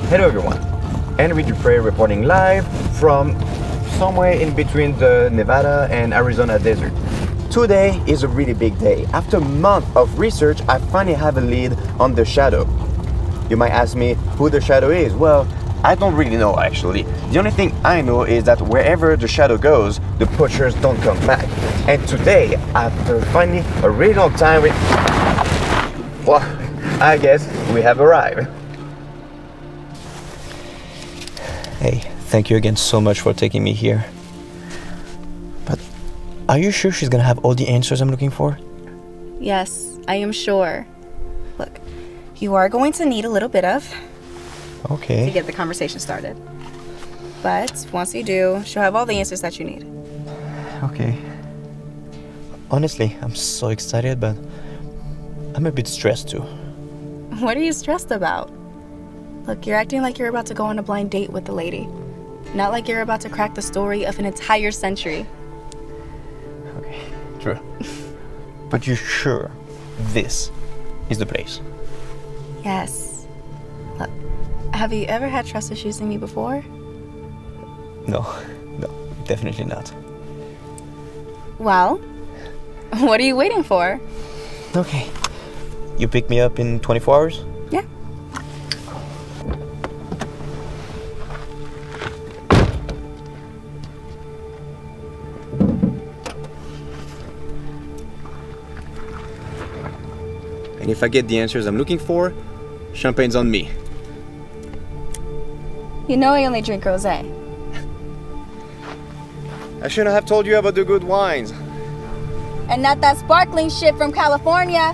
Hello everyone, Henry Dupré reporting live from somewhere in between the Nevada and Arizona desert. Today is a really big day. After a month of research, I finally have a lead on the shadow. You might ask me who the shadow is. Well, I don't really know actually. The only thing I know is that wherever the shadow goes, the poachers don't come back. And today, after finally a really long time, well, I guess we have arrived. Hey, thank you again so much for taking me here. But are you sure she's gonna have all the answers I'm looking for? Yes, I am sure. Look, you are going to need a little bit of Okay. to get the conversation started. But once you do, she'll have all the answers that you need. Okay. Honestly, I'm so excited, but I'm a bit stressed too. What are you stressed about? Look, you're acting like you're about to go on a blind date with the lady. Not like you're about to crack the story of an entire century. Okay, true. But you're sure this is the place? Yes. Look, have you ever had trust issues in me before? No, definitely not. Well, what are you waiting for? Okay. You pick me up in 24 hours? Yeah. And if I get the answers I'm looking for, champagne's on me. You know I only drink rosé. I shouldn't have told you about the good wines. And not that sparkling shit from California.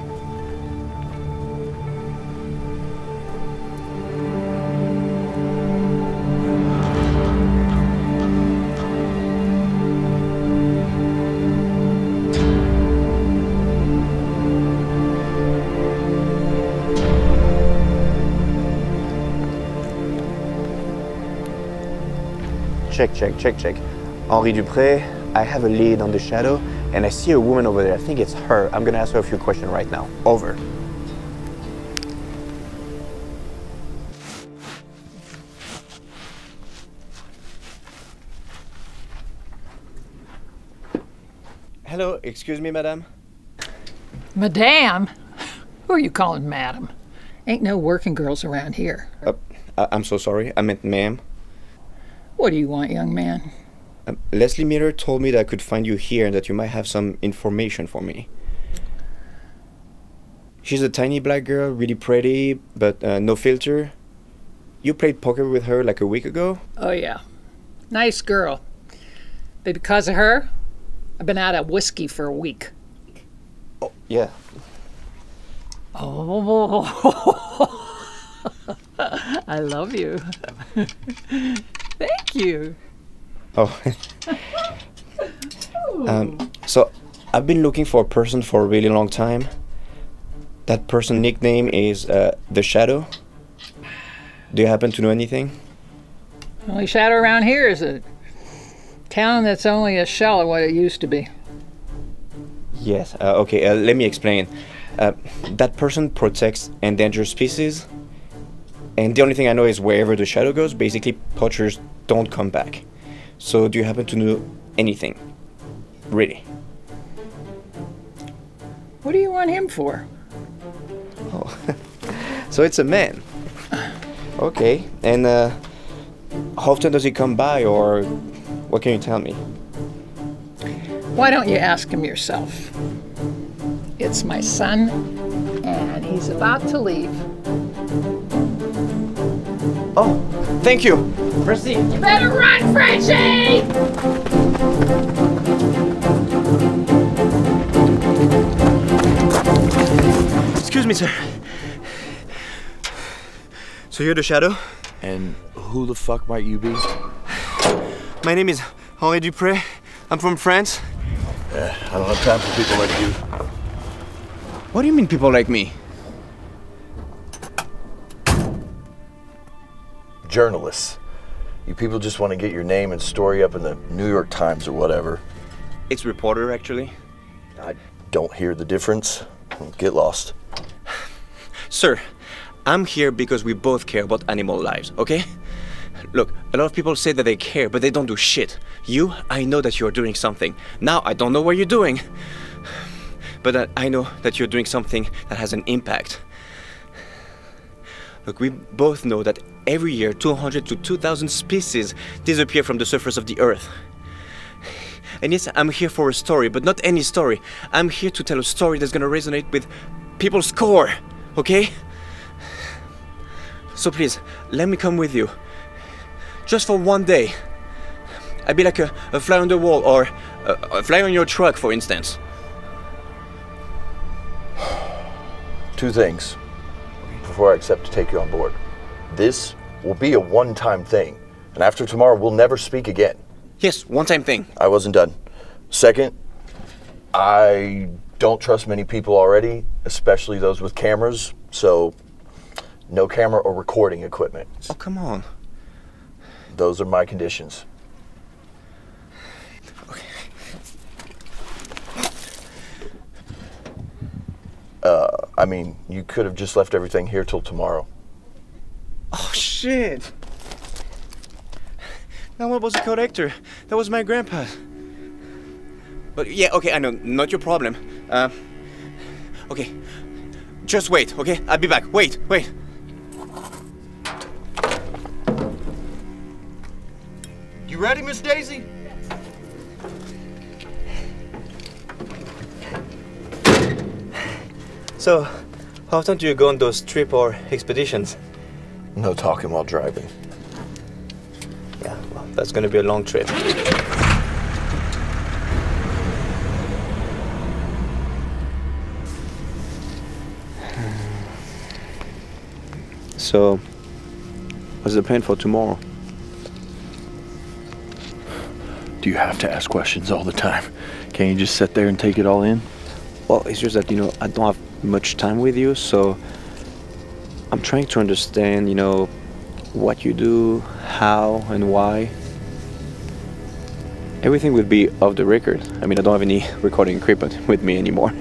Check. Henri Dupré, I have a lead on the shadow, and I see a woman over there. I think it's her. I'm gonna ask her a few questions right now. Over. Hello, excuse me, madame? Madame? Who are you calling madam? Ain't no working girls around here. I'm so sorry. I meant ma'am. What do you want, young man? Leslie Miller told me that I could find you here and that you might have some information for me. She's a tiny black girl, really pretty, but no filter. You played poker with her like a week ago? Oh, yeah. Nice girl. But because of her, I've been out of whiskey for a week. Oh, yeah. Oh, I love you. Thank you. Oh. So I've been looking for a person for a really long time. That person's nickname is The Shadow. Do you happen to know anything? The only shadow around here is a town that's only a shell of what it used to be. Yes. Okay, let me explain. That person protects endangered species. And the only thing I know is wherever the shadow goes, basically poachers don't come back. So do you happen to know anything? Really? What do you want him for? Oh, so it's a man. Okay, and how often does he come by, or what can you tell me? Why don't you ask him yourself? It's my son, and he's about to leave. Oh, thank you. Proceed. You better run, Frenchie! Excuse me, sir. So you're the Shadow? And who the fuck might you be? My name is Henri Dupré. I'm from France. I don't have time for people like you. What do you mean people like me? Journalists. You people just want to get your name and story up in the New York Times or whatever. It's reporter, actually. I don't hear the difference. Get lost. Sir, I'm here because we both care about animal lives, okay? Look, a lot of people say that they care, but they don't do shit. You, I know that you're doing something. Now, I don't know what you're doing. But I know that you're doing something that has an impact. Look, we both know that every year 200 to 2,000 species disappear from the surface of the earth. And yes, I'm here for a story, but not any story. I'm here to tell a story that's gonna resonate with people's core, okay? So please, let me come with you. Just for one day. I'd be like a fly on the wall, or a fly on your truck, for instance. Two things before I accept to take you on board. This will be a one-time thing, and after tomorrow, we'll never speak again. Yes, one-time thing. I wasn't done. Second, I don't trust many people already, especially those with cameras, so no camera or recording equipment. Oh, come on. Those are my conditions. Okay. I mean, you could have just left everything here till tomorrow. Oh, shit. That one was a collector. That was my grandpa. But yeah, okay, I know, not your problem. Okay, just wait, okay? I'll be back. Wait. You ready, Miss Daisy? So, how often do you go on those trips or expeditions? No talking while driving. Yeah, well, that's gonna be a long trip. So, what's the plan for tomorrow? Do you have to ask questions all the time? Can't you just sit there and take it all in? Well, it's just that, I don't have much time with you, so I'm trying to understand, what you do, how and why. Everything will be off the record. I mean, I don't have any recording equipment with me anymore.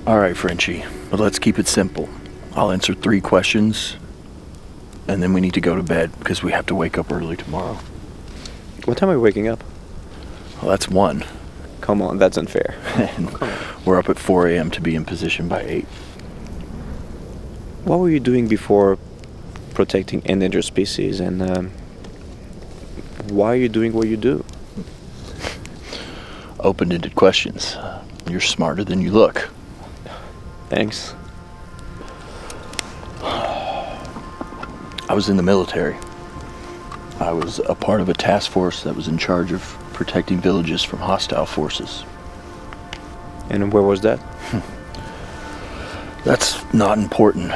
All right, Frenchie, but let's keep it simple. I'll answer 3 questions, and then we need to go to bed because we have to wake up early tomorrow. What time are we waking up? Well, that's 1. Come on, that's unfair. And we're up at 4 a.m. to be in position by 8. What were you doing before protecting endangered species, and why are you doing what you do? Open-ended questions. You're smarter than you look. Thanks. I was in the military. I was a part of a task force that was in charge of protecting villages from hostile forces. And where was that? That's not important.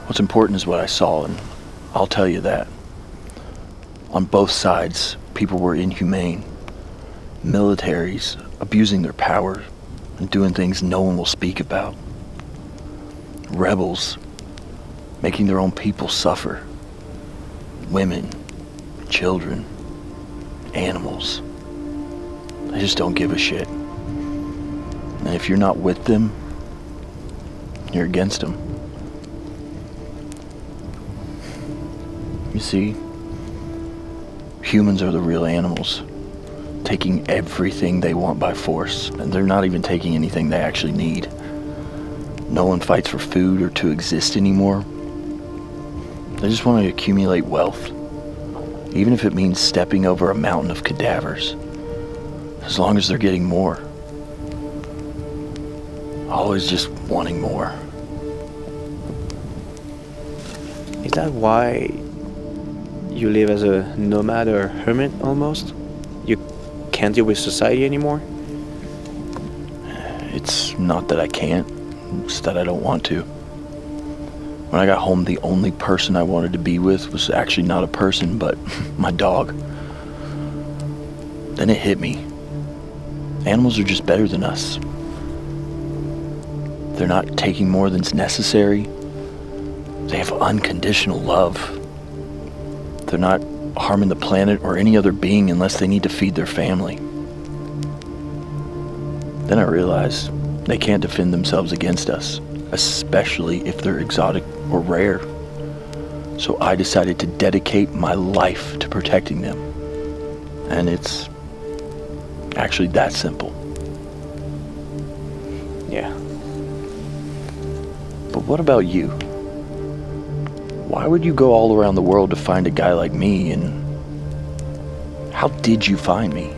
What's important is what I saw, and I'll tell you that. On both sides, people were inhumane. Militaries abusing their power and doing things no one will speak about. Rebels making their own people suffer. Women, children, animals. They just don't give a shit. And if you're not with them, you're against them. You see, humans are the real animals, taking everything they want by force, and they're not even taking anything they actually need. No one fights for food or to exist anymore. They just want to accumulate wealth, even if it means stepping over a mountain of cadavers, as long as they're getting more. Always just wanting more. Is that why you live as a nomad or hermit almost? You can't deal with society anymore? It's not that I can't, it's that I don't want to. When I got home, the only person I wanted to be with was actually not a person, but my dog. Then it hit me. Animals are just better than us. They're not taking more than's necessary. They have unconditional love. They're not harming the planet or any other being unless they need to feed their family. Then I realized they can't defend themselves against us. especially if they're exotic or rare. So I decided to dedicate my life to protecting them. And it's actually that simple. Yeah. But what about you? Why would you go all around the world to find a guy like me, and how did you find me?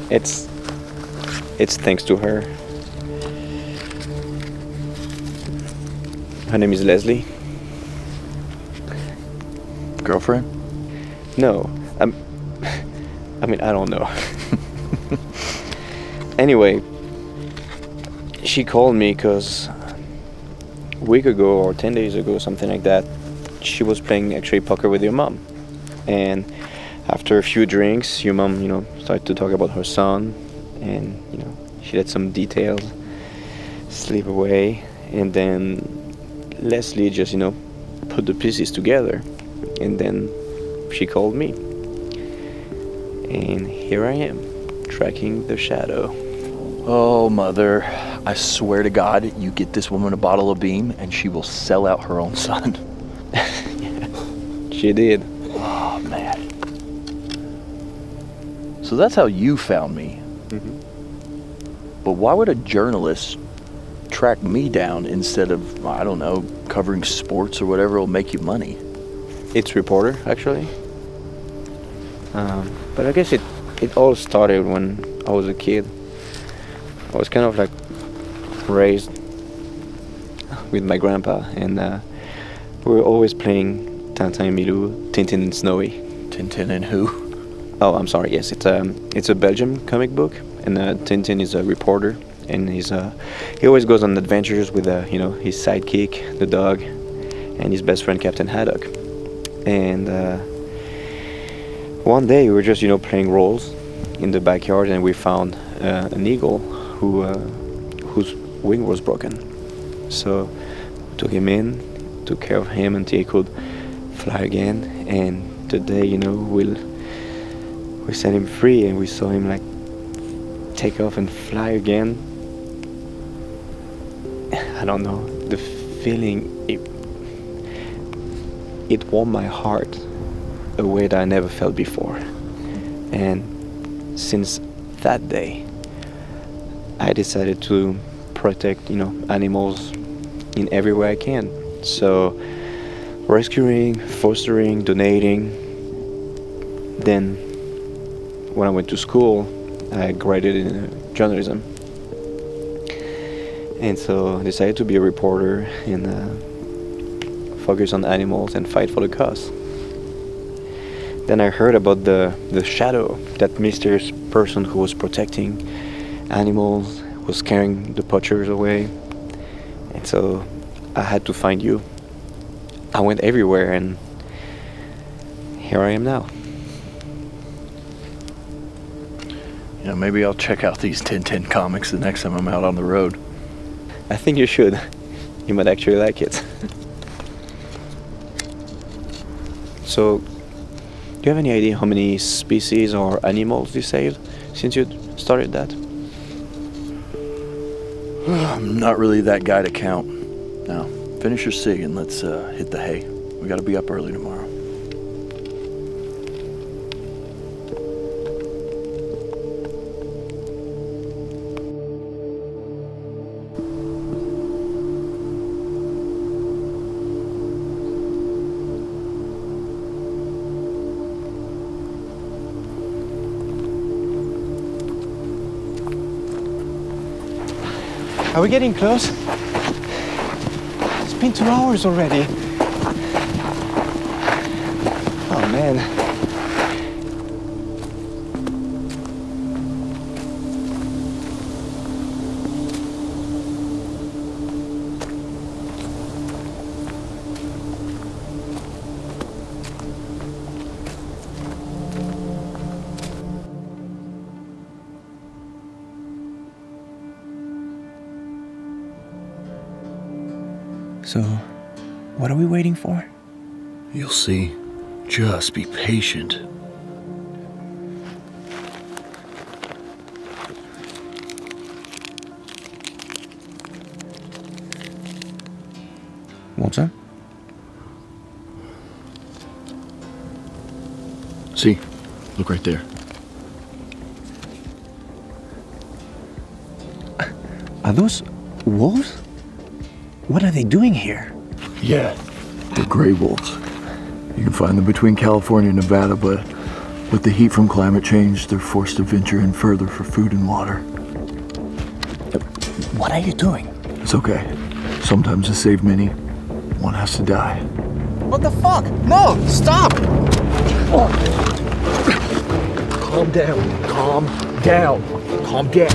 It's thanks to her. Her name is Leslie. Girlfriend? No, I mean, I don't know. Anyway, she called me because a week ago or 10 days ago, something like that, she was playing actually poker with your mom. And after a few drinks, your mom, started to talk about her son, and, she let some details slip away. And then Leslie just, put the pieces together. And then she called me. And here I am, tracking the shadow. Oh, Mother, I swear to God, you get this woman a bottle of Beam and she will sell out her own son. Yeah, she did. Oh, man. So that's how you found me. Mm-hmm. But why would a journalist track me down instead of, I don't know, covering sports or whatever will make you money? It's reporter, actually. But I guess it all started when I was a kid. I was kind of like raised with my grandpa, and we were always playing Tintin and Milou, Tintin and Snowy. Tintin and who? Oh, I'm sorry. Yes, it's a Belgian comic book, and Tintin is a reporter, and he always goes on adventures with his sidekick, the dog, and his best friend Captain Haddock. And one day we were just playing roles in the backyard, and we found an eagle whose wing was broken. So we took him in, took care of him until he could fly again. And today, we set him free, and we saw him like take off and fly again. I don't know, the feeling, it warmed my heart a way that I never felt before. And since that day, I decided to protect, animals in every way I can. So rescuing, fostering, donating. Then when I went to school, I graduated in journalism. And so I decided to be a reporter and focus on animals and fight for the cause. Then I heard about the shadow, that mysterious person who was protecting animals, was scaring the poachers away. And so I had to find you. I went everywhere, and here I am now. Maybe I'll check out these Tintin comics the next time I'm out on the road. I think you should. You might actually like it. So, do you have any idea how many species or animals you saved since you started that? I'm not really that guy to count. Now, finish your cig and let's hit the hay. We gotta be up early tomorrow. Are we getting close? It's been 2 hours already. Oh man. So, what are we waiting for? You'll see. Just be patient. Want some? See? Look right there. Are those wolves? What are they doing here? Yeah, they're gray wolves. You can find them between California and Nevada, but with the heat from climate change, they're forced to venture in further for food and water. What are you doing? It's okay. Sometimes to save many, one has to die. What the fuck? No! Stop! Calm down. Calm down. Calm down.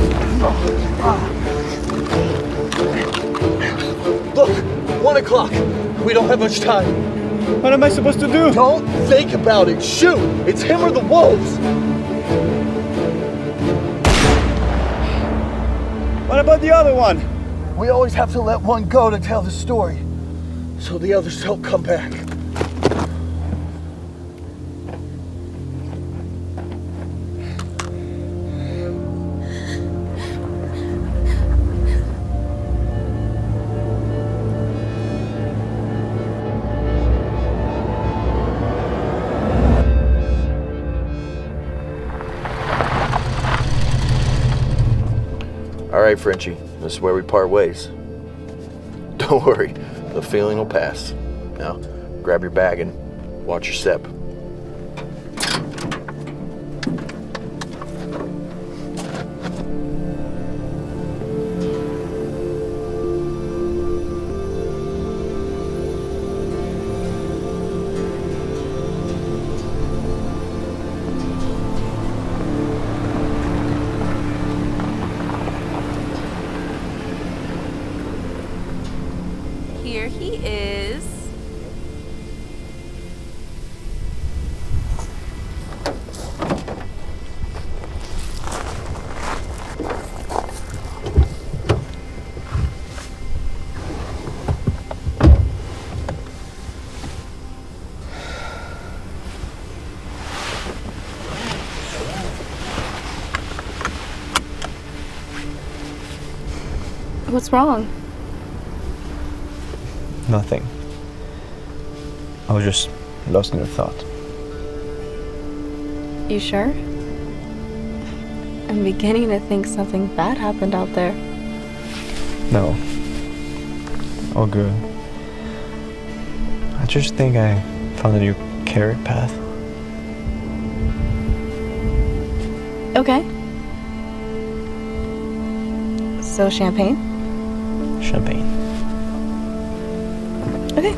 Look, 1 o'clock. We don't have much time. What am I supposed to do? Don't think about it. Shoot! It's him or the wolves. What about the other one? We always have to let one go to tell the story, so the others don't come back. All right, Frenchie, this is where we part ways. Don't worry, the feeling will pass. Now, grab your bag and watch your step. Here he is. What's wrong? Nothing. I was just lost in a thought. You sure? I'm beginning to think something bad happened out there. No. All good. I just think I found a new career path. Okay. So champagne? Champagne. Okay.